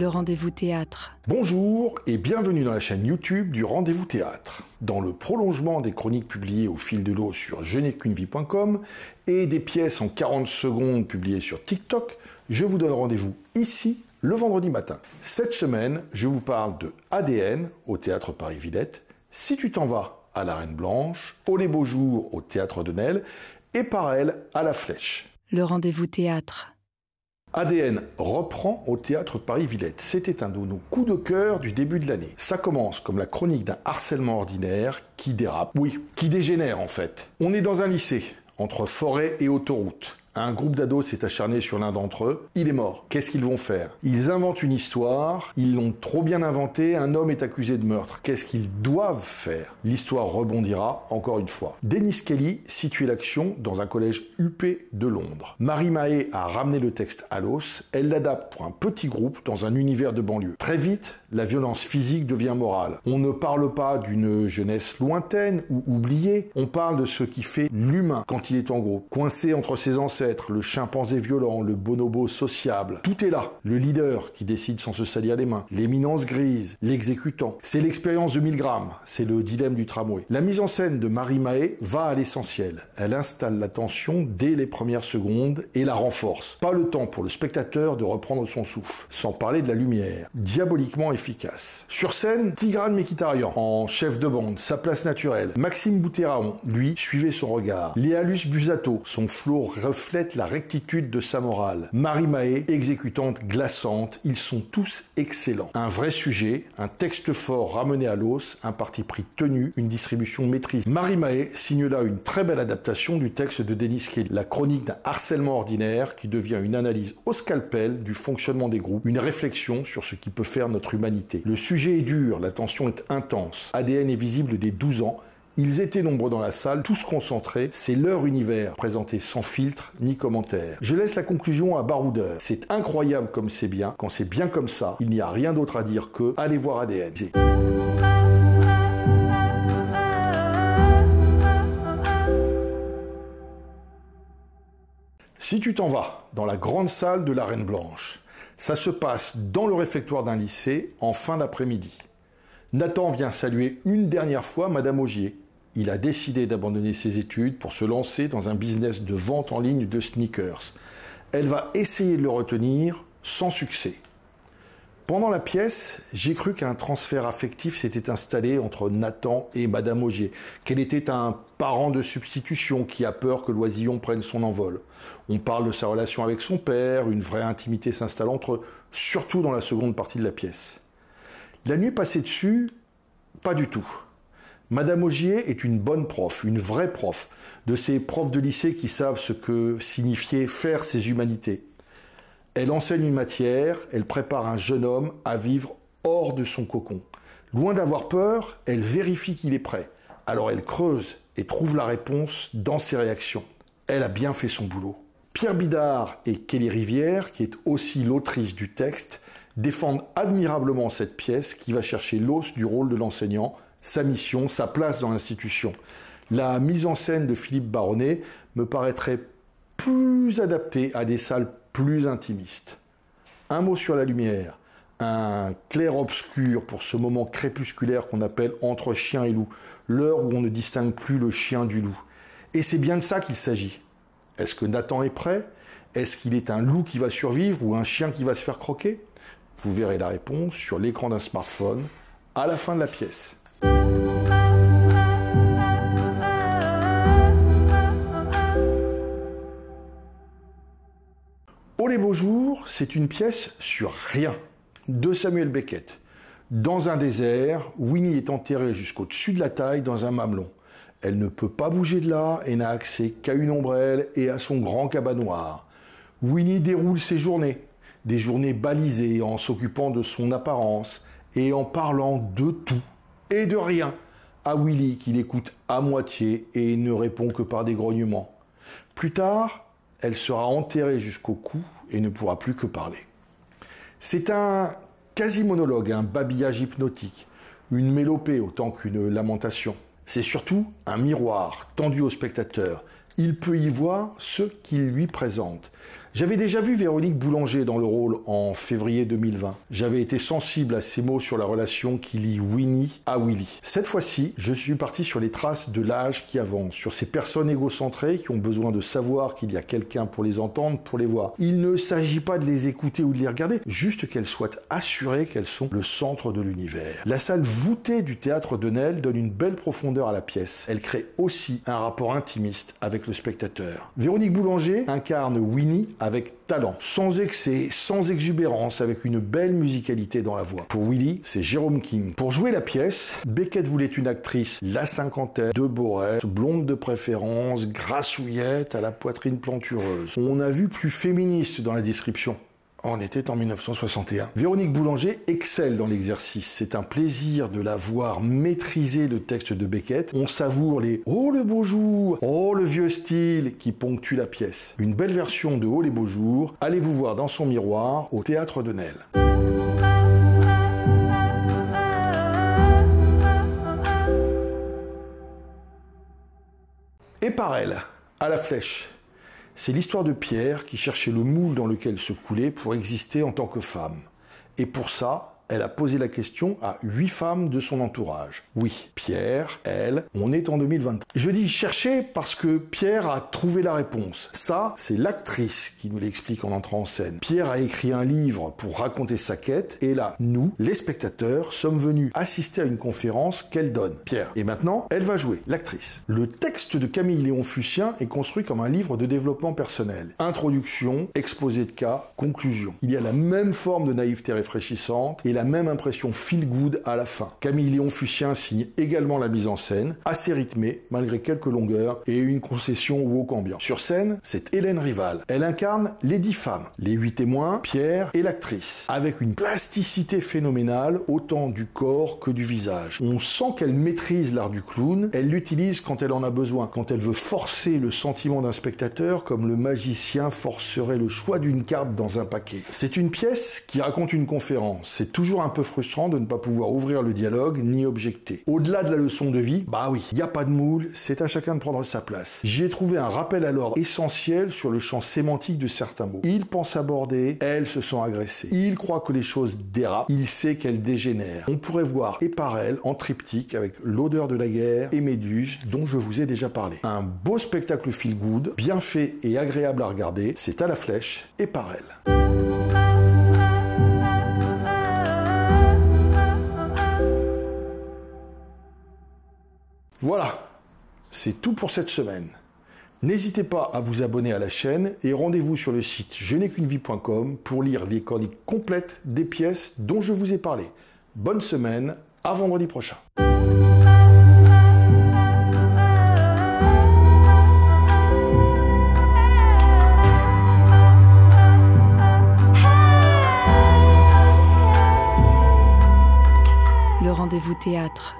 Le rendez-vous théâtre. Bonjour et bienvenue dans la chaîne YouTube du Rendez-vous Théâtre. Dans le prolongement des chroniques publiées au fil de l'eau sur je-n'ai-qu'une-vie.com et des pièces en 40 secondes publiées sur TikTok, je vous donne rendez-vous ici le vendredi matin. Cette semaine, je vous parle de ADN au Théâtre Paris-Villette, Si tu t'en vas à la Reine Blanche, Oh les beaux jours au Théâtre de Nesle et Par elle à la Flèche. Le rendez-vous théâtre. ADN reprend au Théâtre Paris-Villette. C'était un de nos coups de cœur du début de l'année. Ça commence comme la chronique d'un harcèlement ordinaire qui dérape. Oui, qui dégénère en fait. On est dans un lycée, entre forêt et autoroute. Un groupe d'ados s'est acharné sur l'un d'entre eux. Il est mort. Qu'est-ce qu'ils vont faire? Ils inventent une histoire. Ils l'ont trop bien inventée. Un homme est accusé de meurtre. Qu'est-ce qu'ils doivent faire? L'histoire rebondira encore une fois. Dennis Kelly situe l'action dans un collège UP de Londres. Marie Mahé a ramené le texte à l'os. Elle l'adapte pour un petit groupe dans un univers de banlieue. Très vite, la violence physique devient morale. On ne parle pas d'une jeunesse lointaine ou oubliée. On parle de ce qui fait l'humain quand il est en groupe. Coincé entre ses ancêtres, le chimpanzé violent, le bonobo sociable. Tout est là. Le leader qui décide sans se salir les mains. L'éminence grise, l'exécutant. C'est l'expérience de Milgram. C'est le dilemme du tramway. La mise en scène de Marie Mahé va à l'essentiel. Elle installe la tension dès les premières secondes et la renforce. Pas le temps pour le spectateur de reprendre son souffle. Sans parler de la lumière. Diaboliquement efficace. Sur scène, Tigran Mekhitaryan, en chef de bande, sa place naturelle. Maxime Bouteraon, lui, suivait son regard. Léa Luce Busato, son flot reflète la rectitude de sa morale. Marie Mahé, exécutante glaçante, ils sont tous excellents. Un vrai sujet, un texte fort ramené à l'os, un parti pris tenu, une distribution maîtrisée. Marie Mahé signe là une très belle adaptation du texte de Dennis Kelly, la chronique d'un harcèlement ordinaire qui devient une analyse au scalpel du fonctionnement des groupes, une réflexion sur ce qui peut faire notre humanité. Le sujet est dur, la tension est intense. ADN est visible dès 12 ans. Ils étaient nombreux dans la salle, tous concentrés, c'est leur univers, présenté sans filtre ni commentaire. Je laisse la conclusion à baroudeur. C'est incroyable comme c'est bien, quand c'est bien comme ça, il n'y a rien d'autre à dire que allez voir ADN. Si tu t'en vas, dans la grande salle de la Reine Blanche, ça se passe dans le réfectoire d'un lycée en fin d'après-midi. Nathan vient saluer une dernière fois Madame Augier. Il a décidé d'abandonner ses études pour se lancer dans un business de vente en ligne de sneakers. Elle va essayer de le retenir sans succès. Pendant la pièce, j'ai cru qu'un transfert affectif s'était installé entre Nathan et Madame Augier, qu'elle était un parent de substitution qui a peur que l'oisillon prenne son envol. On parle de sa relation avec son père, une vraie intimité s'installe entre eux, surtout dans la seconde partie de la pièce. La nuit passée dessus, pas du tout. Madame Augier est une bonne prof, une vraie prof, de ces profs de lycée qui savent ce que signifiait faire ses humanités. Elle enseigne une matière, elle prépare un jeune homme à vivre hors de son cocon. Loin d'avoir peur, elle vérifie qu'il est prêt. Alors elle creuse et trouve la réponse dans ses réactions. Elle a bien fait son boulot. Pierre Bidard et Kelly Rivière, qui est aussi l'autrice du texte, défendent admirablement cette pièce qui va chercher l'os du rôle de l'enseignant, sa mission, sa place dans l'institution. La mise en scène de Philippe Baronnet me paraîtrait plus adaptée à des salles plus intimistes. Un mot sur la lumière, un clair-obscur pour ce moment crépusculaire qu'on appelle entre chien et loup, l'heure où on ne distingue plus le chien du loup. Et c'est bien de ça qu'il s'agit. Est-ce que Nathan est prêt? Est-ce qu'il est un loup qui va survivre ou un chien qui va se faire croquer? Vous verrez la réponse sur l'écran d'un smartphone à la fin de la pièce. Oh les beaux jours, c'est une pièce sur rien, de Samuel Beckett. Dans un désert, Winnie est enterrée jusqu'au-dessus de la taille dans un mamelon. Elle ne peut pas bouger de là et n'a accès qu'à une ombrelle et à son grand cabanoir. Winnie déroule ses journées. Des journées balisées en s'occupant de son apparence et en parlant de tout et de rien à Willy qui l'écoute à moitié et ne répond que par des grognements. Plus tard, elle sera enterrée jusqu'au cou et ne pourra plus que parler. C'est un quasi-monologue, un babillage hypnotique, une mélopée autant qu'une lamentation. C'est surtout un miroir tendu au spectateur Il peut y voir ce qu'il lui présente. J'avais déjà vu Véronique Boulanger dans le rôle en février 2020. J'avais été sensible à ces mots sur la relation qui lie Winnie à Willy. Cette fois-ci, je suis parti sur les traces de l'âge qui avance, sur ces personnes égocentrées qui ont besoin de savoir qu'il y a quelqu'un pour les entendre, pour les voir. Il ne s'agit pas de les écouter ou de les regarder, juste qu'elles soient assurées qu'elles sont le centre de l'univers. La salle voûtée du théâtre de Nesle donne une belle profondeur à la pièce. Elle crée aussi un rapport intimiste avec le spectateur. Véronique Boulanger incarne Winnie avec talent, sans excès, sans exubérance, avec une belle musicalité dans la voix. Pour Willy, c'est Jérôme King. Pour jouer la pièce, Beckett voulait une actrice, la cinquantaine, de Borette, blonde de préférence, grassouillette, à la poitrine plantureuse. On a vu plus féministe dans la description. On était en 1961. Véronique Boulanger excelle dans l'exercice. C'est un plaisir de la voir maîtriser le texte de Beckett. On savoure les « Oh le beau jour »,« Oh le vieux style » qui ponctuent la pièce. Une belle version de « Oh les beaux jours », allez vous voir dans son miroir au théâtre de Nesle. Et par elle, à la flèche. C'est l'histoire de Pierre qui cherchait le moule dans lequel se couler pour exister en tant que femme. Et pour ça, elle a posé la question à 8 femmes de son entourage. Oui, Pierre, elle, on est en 2020. Je dis chercher parce que Pierre a trouvé la réponse. Ça, c'est l'actrice qui nous l'explique en entrant en scène. Pierre a écrit un livre pour raconter sa quête, et là, nous, les spectateurs, sommes venus assister à une conférence qu'elle donne. Pierre. Et maintenant, elle va jouer, l'actrice. Le texte de Camille Léon Fucien est construit comme un livre de développement personnel. Introduction, exposé de cas, conclusion. Il y a la même forme de naïveté réfléchissante et la même impression feel good à la fin. Camille Léon Fucien signe également la mise en scène, assez rythmée, malgré quelques longueurs et une concession woke ambiant. Sur scène, c'est Hélène Rival. Elle incarne les 10 femmes, les 8 témoins, Pierre et l'actrice, avec une plasticité phénoménale, autant du corps que du visage. On sent qu'elle maîtrise l'art du clown, elle l'utilise quand elle en a besoin, quand elle veut forcer le sentiment d'un spectateur comme le magicien forcerait le choix d'une carte dans un paquet. C'est une pièce qui raconte une conférence. C'est toujours un peu frustrant de ne pas pouvoir ouvrir le dialogue ni objecter. Au-delà de la leçon de vie, bah oui, il n'y a pas de moule, c'est à chacun de prendre sa place. J'y ai trouvé un rappel à l'ordre essentiel sur le champ sémantique de certains mots. Il pense aborder, elle se sent agressée. Il croit que les choses dérapent, il sait qu'elles dégénèrent. On pourrait voir et par elle en triptyque avec L'odeur de la guerre et Méduse dont je vous ai déjà parlé. Un beau spectacle feel good, bien fait et agréable à regarder, c'est à la flèche et par elle. Voilà, c'est tout pour cette semaine. N'hésitez pas à vous abonner à la chaîne et rendez-vous sur le site je-n'ai-qu'une-vie.com pour lire les chroniques complètes des pièces dont je vous ai parlé. Bonne semaine, à vendredi prochain. Le rendez-vous théâtre.